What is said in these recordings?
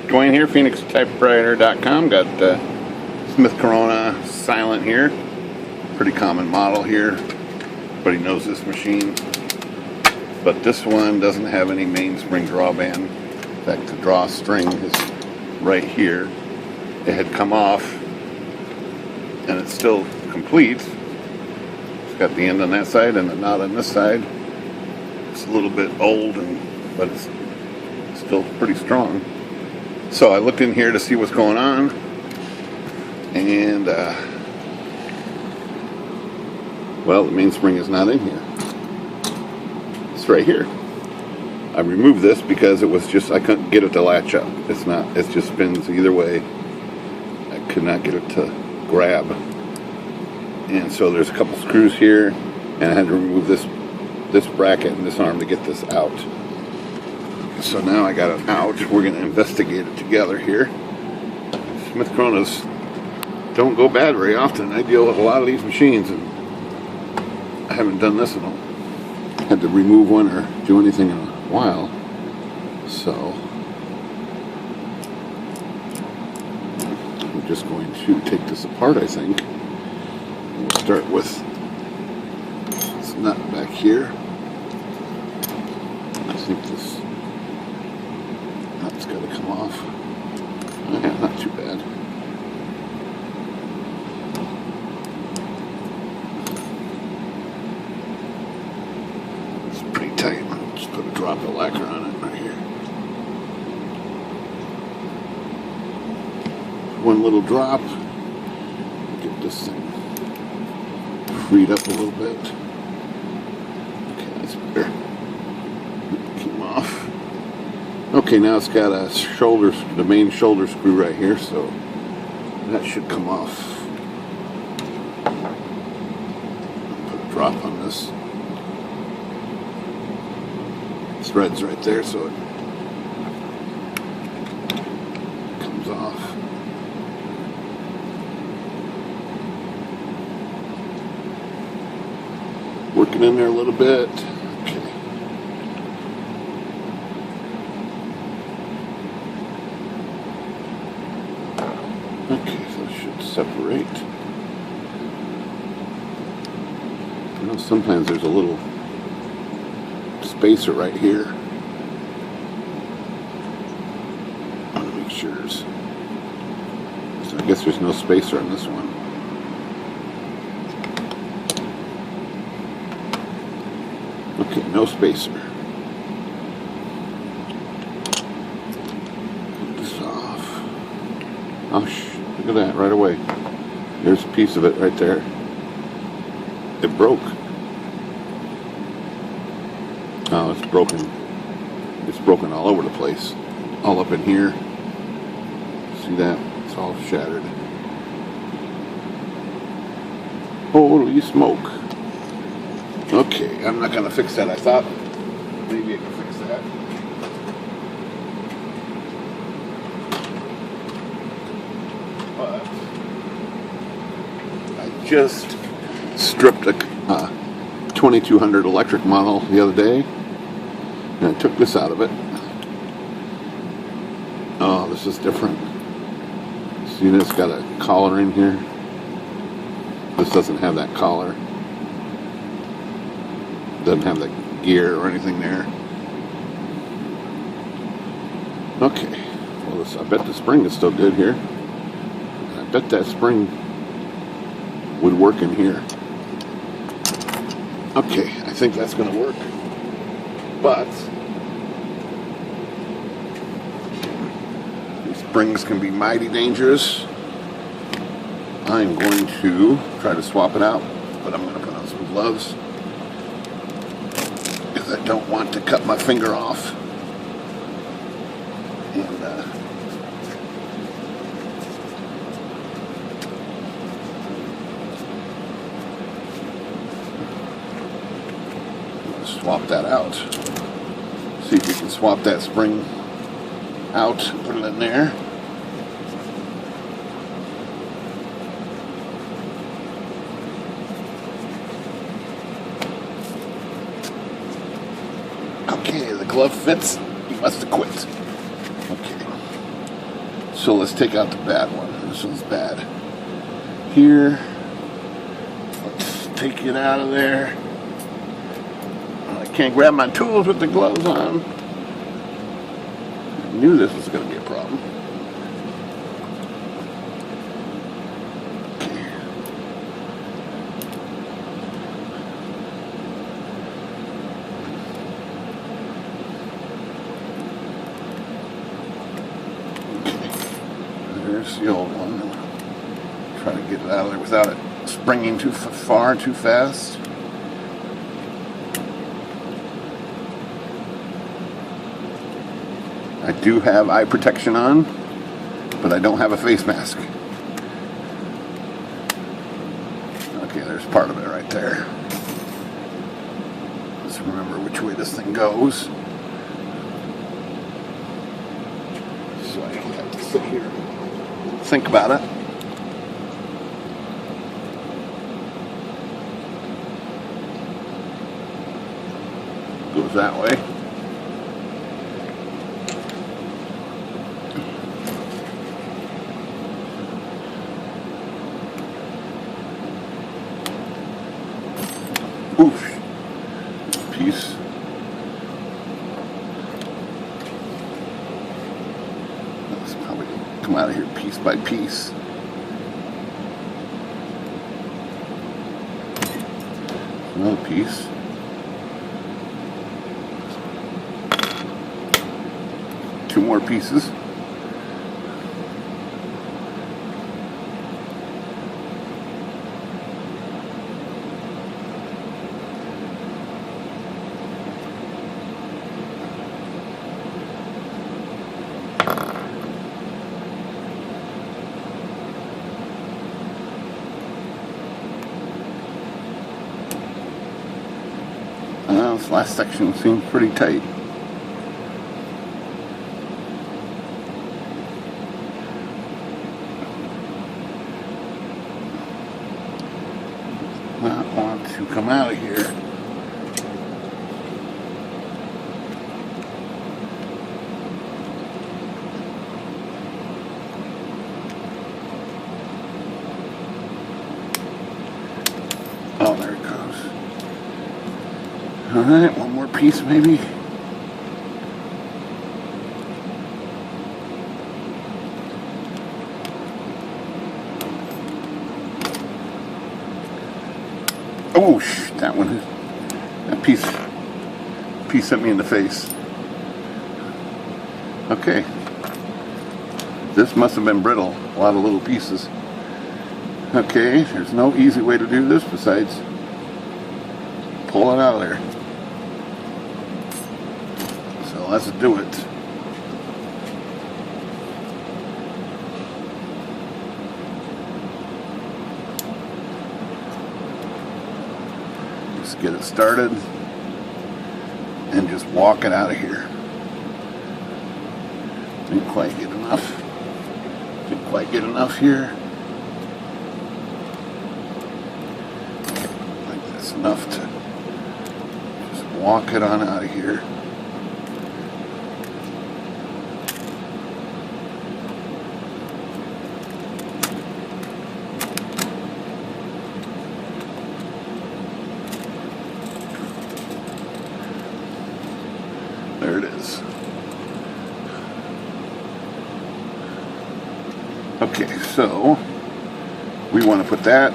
Dwayne here, PhoenixTypewriter.com. Got Smith Corona Silent here. Pretty common model here. Everybody knows this machine. But this one doesn't have any mainspring drawband. In fact, the drawstring is right here. It had come off, and it's still complete. It's got the end on that side and the knot on this side. It's a little bit old, but it's still pretty strong. So I looked in here to see what's going on, and well, the mainspring is not in here. It's right here. I removed this because it was just, I couldn't get it to latch up. It just spins either way. I could not get it to grab. And so there's a couple screws here, and I had to remove this bracket and this arm to get this out. So now I got it out. We're going to investigate it together here. Smith Coronas don't go bad very often. I deal with a lot of these machines, and I haven't done this in had to remove one or do anything in a while. So I'm just going to take this apart, I think. We'll start with this nut back here. I think this nut's got to come off. Yeah, not too bad. It's pretty tight. I'll just put a drop of lacquer on it right here. One little drop. Get this thing freed up a little bit. Okay, that's better. Came off. Okay, now it's got the main shoulder screw right here, so that should come off. Put a drop on this. Thread's right there, so it comes off. Working in there a little bit. Okay. Okay, so it should separate. You know, sometimes there's a little spacer right here. I want to make sure. So I guess there's no spacer on this one. Okay, no spacer. Put this off. Oh, look at that right away. There's a piece of it right there. It broke. Oh, it's broken. It's broken all over the place. All up in here. See that? It's all shattered. Holy smoke. Okay, I'm not going to fix that. I thought maybe I could fix that. But I just stripped a 2200 electric model the other day, and I took this out of it. Oh, this is different. See, it's got a collar in here. This doesn't have that collar. Doesn't have the gear or anything there. Okay. Well, I bet the spring is still good here. I bet that spring would work in here. Okay, I think that's going to work. But these springs can be mighty dangerous. I'm going to try to swap it out, but I'm going to put on some gloves because I don't want to cut my finger off. And swap that out. See if we can swap that spring out, put it in there. Okay, the glove fits. He must have quit. Okay. So let's take out the bad one. This one's bad. Here. Let's take it out of there. I can't grab my tools with the gloves on. I knew this was going to be a problem. There's the old one. Try to get it out of there without it springing too far, too fast. I do have eye protection on, but I don't have a face mask. Okay, there's part of it right there. Let's remember which way this thing goes, so I don't have to sit here and think about it. Goes that way. Oof. Piece. Let's probably come out of here piece by piece. Another piece. Two more pieces. This last section seems pretty tight. Not want to come out of here. Oh, there it goes. All right, one more piece maybe. Oh, that one, that piece hit me in the face. Okay, this must have been brittle, a lot of little pieces. Okay, there's no easy way to do this besides pull it out of there. So let's do it. Just get it started and just walk it out of here. Didn't quite get enough. Didn't quite get enough here. I think that's enough to just walk it on out of here. There it is. Okay, so we want to put that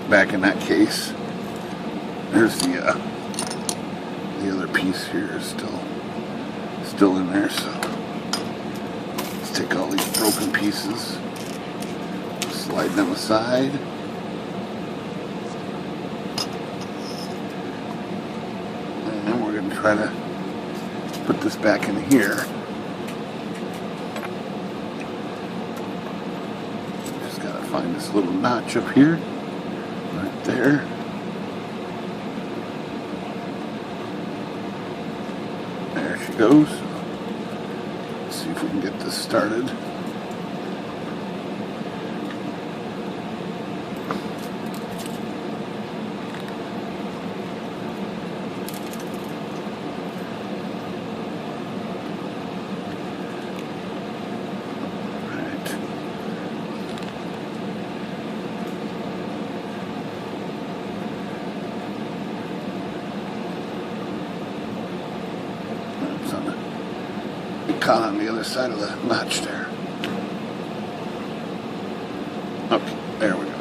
back in that case. There's the other piece here is still in there. So let's take all these broken pieces, slide them aside. And then we're going to try to put this back in here. Just gotta find this little notch up here, right there. There she goes. Let's see if we can get this started. caught on the other side of the notch there. Okay, there we go.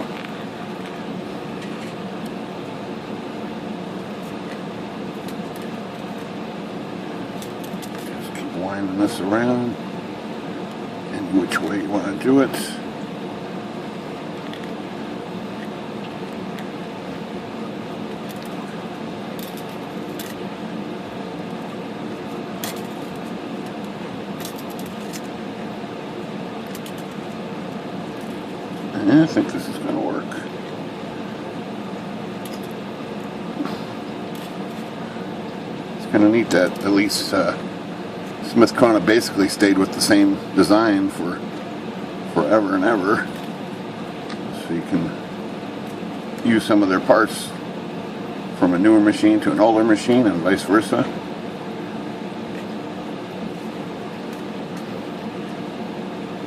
Just keep winding this around and which way you want to do it. I think this is going to work. It's kind of neat that at least Smith Corona basically stayed with the same design for forever and ever. So you can use some of their parts from a newer machine to an older machine and vice versa.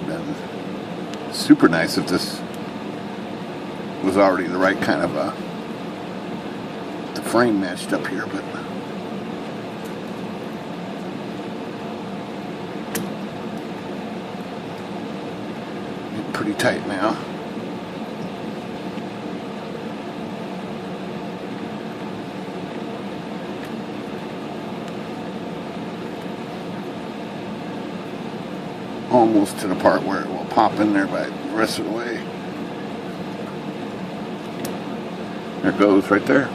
And super nice if this was already the right kind of the frame matched up here, but pretty tight now. Almost to the part where it will pop in there by the rest of the way. There it goes right there.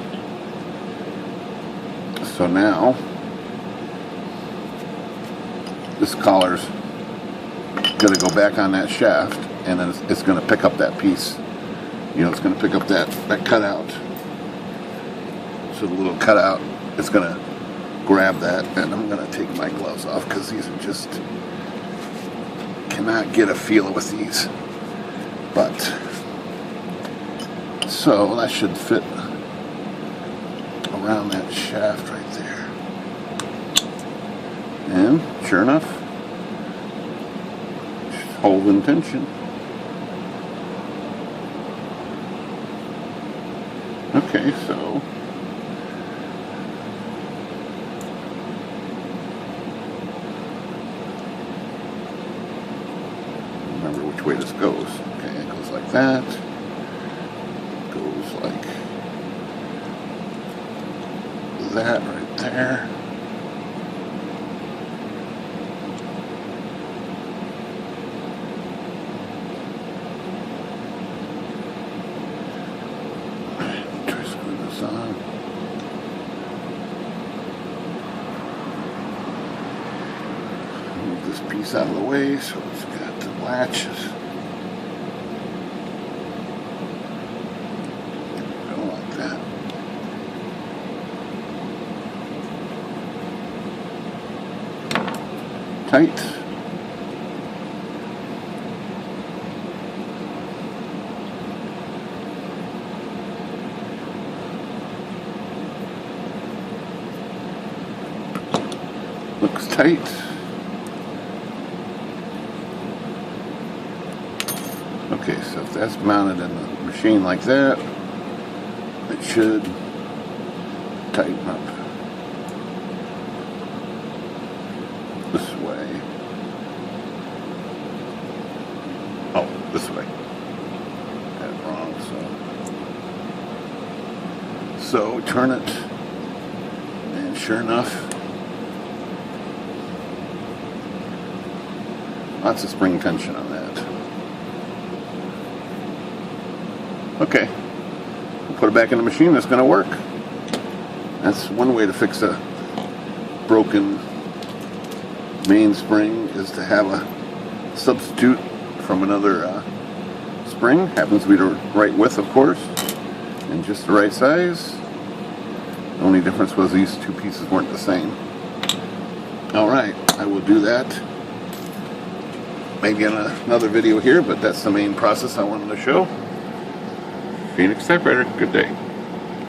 So now this collar's going to go back on that shaft, and then it's going to pick up that piece. You know, it's going to pick up that cutout. So the little cutout is going to grab that, and I'm going to take my gloves off because these are just cannot get a feel with these. But so that should fit around that shaft right there. And sure enough, just holding tension. Okay, so remember which way this goes. Okay, it goes like that. Goes like that right there. Try screwing this on. Move this piece out of the way so it's got the latches. Go like that. Tight. Looks tight. Okay, so if that's mounted in the machine like that, it should tighten up this way. Oh, this way. Got it wrong, so turn it, and sure enough, lots of spring tension on that. Okay, we'll put it back in the machine. That's going to work. That's one way to fix a broken mainspring, is to have a substitute from another spring. Happens to be the right width, of course, and just the right size. The only difference was these two pieces weren't the same. Alright, I will do that maybe in another video here, but that's the main process I wanted to show. Phoenix Typewriter, good day.